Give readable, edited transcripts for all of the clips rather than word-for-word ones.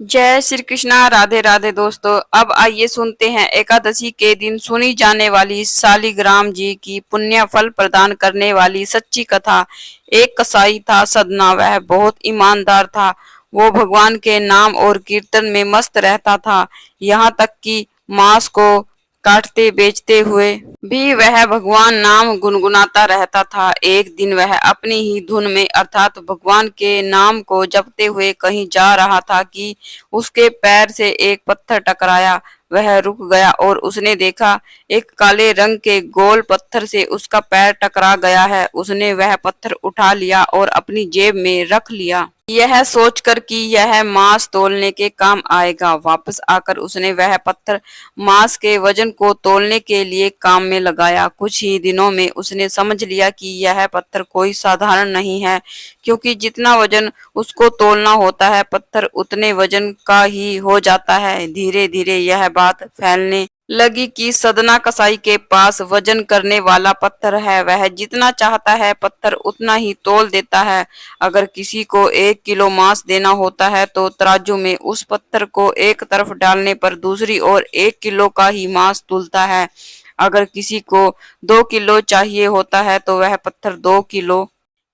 जय श्री कृष्णा। राधे राधे दोस्तों। अब आइए सुनते हैं एकादशी के दिन सुनी जाने वाली शालिग्राम जी की पुण्य फल प्रदान करने वाली सच्ची कथा। एक कसाई था सदना, वह बहुत ईमानदार था। वो भगवान के नाम और कीर्तन में मस्त रहता था। यहाँ तक कि मांस को काटते बेचते हुए भी वह भगवान नाम गुनगुनाता रहता था। एक दिन वह अपनी ही धुन में अर्थात भगवान के नाम को जपते हुए कहीं जा रहा था कि उसके पैर से एक पत्थर टकराया। वह रुक गया और उसने देखा एक काले रंग के गोल पत्थर से उसका पैर टकरा गया है। उसने वह पत्थर उठा लिया और अपनी जेब में रख लिया, यह सोचकर कि यह मांस तौलने के काम आएगा। वापस आकर उसने वह पत्थर मांस के वजन को तौलने के लिए काम में लगाया। कुछ ही दिनों में उसने समझ लिया कि यह पत्थर कोई साधारण नहीं है, क्योंकि जितना वजन उसको तौलना होता है पत्थर उतने वजन का ही हो जाता है। धीरे धीरे यह बात फैलने लगी कि सदना कसाई के पास वजन करने वाला पत्थर है। वह जितना चाहता है पत्थर उतना ही तौल देता है। अगर किसी को 1 किलो मांस देना होता है तो तराजू में उस पत्थर को एक तरफ डालने पर दूसरी ओर 1 किलो का ही मांस तुलता है। अगर किसी को 2 किलो चाहिए होता है तो वह पत्थर 2 किलो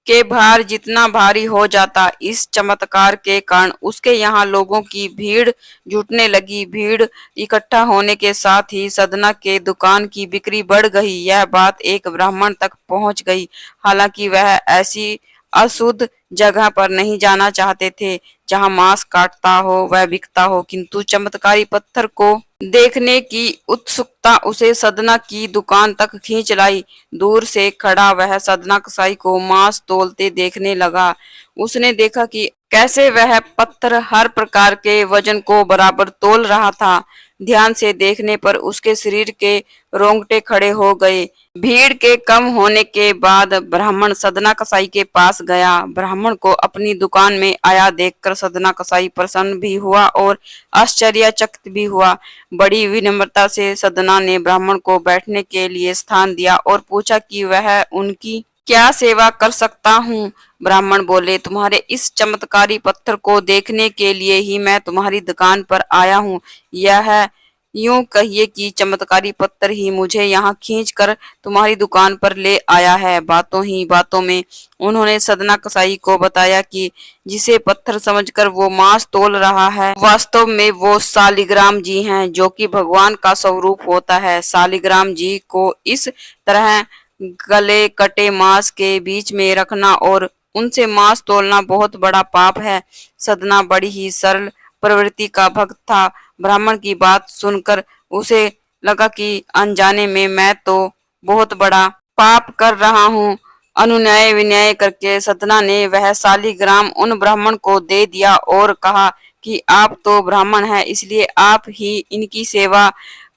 के भार जितना भारी हो जाता। इस चमत्कार के कारण उसके यहाँ लोगों की भीड़ जुटने लगी। भीड़ इकट्ठा होने के साथ ही सदना के दुकान की बिक्री बढ़ गई। यह बात एक ब्राह्मण तक पहुंच गई। हालांकि वह ऐसी अशुद्ध जगह पर नहीं जाना चाहते थे जहां मांस काटता हो वह बिकता हो, किंतु चमत्कारी पत्थर को देखने की उत्सुकता उसे सदना की दुकान तक खींच लाई। दूर से खड़ा वह सदना कसाई को मांस तौलते देखने लगा। उसने देखा कि कैसे वह पत्थर हर प्रकार के वजन को बराबर तौल रहा था। ध्यान से देखने पर उसके शरीर के रोंगटे खड़े हो गए। भीड़ के कम होने के बाद ब्राह्मण सदना कसाई के पास गया। ब्राह्मण को अपनी दुकान में आया देखकर सदना कसाई प्रसन्न भी हुआ और आश्चर्यचकित भी हुआ। बड़ी विनम्रता से सदना ने ब्राह्मण को बैठने के लिए स्थान दिया और पूछा कि वह उनकी क्या सेवा कर सकता हूँ। ब्राह्मण बोले, तुम्हारे इस चमत्कारी पत्थर को देखने के लिए ही मैं तुम्हारी दुकान पर आया हूँ। यह यूं कहिए कि चमत्कारी पत्थर ही मुझे यहाँ खींच कर तुम्हारी दुकान पर ले आया है। बातों ही बातों में उन्होंने सदना कसाई को बताया कि जिसे पत्थर समझकर वो मांस तौल रहा है वास्तव में वो शालिग्राम जी हैं, जो कि भगवान का स्वरूप होता है। शालिग्राम जी को इस तरह गले कटे मांस के बीच में रखना और उनसे मांस तौलना बहुत बड़ा पाप है। सदना बड़ी ही सरल प्रवृत्ति का भक्त था। ब्राह्मण की बात सुनकर उसे लगा कि अनजाने में मैं तो बहुत बड़ा पाप कर रहा हूँ। अनुनय विनय करके सदना ने वह शालिग्राम उन ब्राह्मण को दे दिया और कहा कि आप तो ब्राह्मण हैं, इसलिए आप ही इनकी सेवा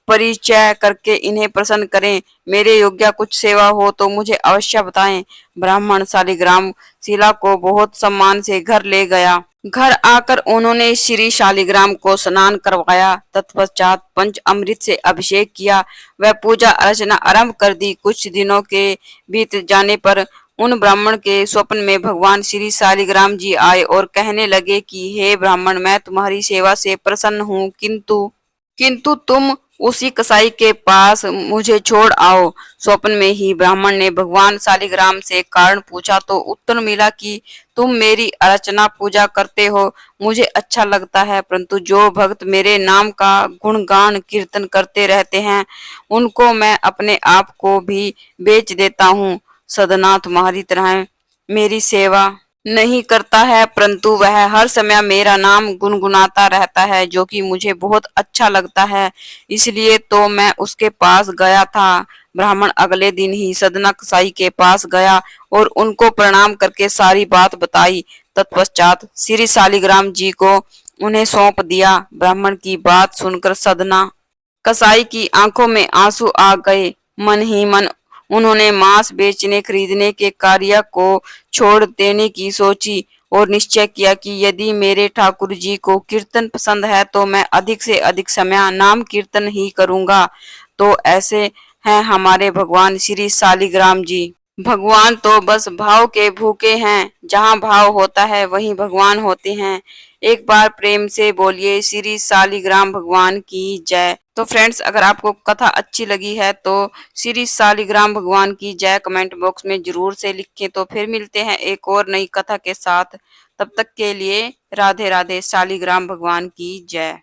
परिचय करके इन्हें प्रसन्न करें। मेरे योग्य कुछ सेवा हो तो मुझे अवश्य बताएं। ब्राह्मण शालिग्राम शिला को बहुत सम्मान से घर ले गया। घर आकर उन्होंने श्री शालिग्राम को स्नान करवाया। तत्पश्चात पंच अमृत से अभिषेक किया। वह पूजा अर्चना आरंभ कर दी। कुछ दिनों के बीत जाने पर उन ब्राह्मण के स्वप्न में भगवान श्री शालिग्राम जी आए और कहने लगे कि हे ब्राह्मण, मैं तुम्हारी सेवा से प्रसन्न हूँ, किंतु किंतु तुम उसी कसाई के पास मुझे छोड़ आओ। स्वप्न में ही ब्राह्मण ने भगवान शालिग्राम से कारण पूछा तो उत्तर मिला कि तुम मेरी अर्चना पूजा करते हो, मुझे अच्छा लगता है, परंतु जो भक्त मेरे नाम का गुणगान कीर्तन करते रहते हैं उनको मैं अपने आप को भी बेच देता हूँ। सदना तुम्हारी तरह मेरी सेवा नहीं करता है, परंतु वह हर समय मेरा नाम गुनगुनाता रहता है, जो कि मुझे बहुत अच्छा लगता है, इसलिए तो मैं उसके पास गया था। ब्राह्मण अगले दिन ही सदना कसाई के पास गया और उनको प्रणाम करके सारी बात बताई। तत्पश्चात श्री शालिग्राम जी को उन्हें सौंप दिया। ब्राह्मण की बात सुनकर सदना कसाई की आंखों में आंसू आ गए। मन ही मन उन्होंने मांस बेचने खरीदने के कार्य को छोड़ देने की सोची और निश्चय किया कि यदि मेरे ठाकुर जी को कीर्तन पसंद है तो मैं अधिक से अधिक समय नाम कीर्तन ही करूंगा। तो ऐसे हैं हमारे भगवान श्री शालिग्राम जी। भगवान तो बस भाव के भूखे हैं, जहाँ भाव होता है वहीं भगवान होते हैं। एक बार प्रेम से बोलिए श्री शालिग्राम भगवान की जय। तो फ्रेंड्स, अगर आपको कथा अच्छी लगी है तो श्री शालिग्राम भगवान की जय कमेंट बॉक्स में जरूर से लिखें। तो फिर मिलते हैं एक और नई कथा के साथ। तब तक के लिए राधे राधे, शालिग्राम भगवान की जय।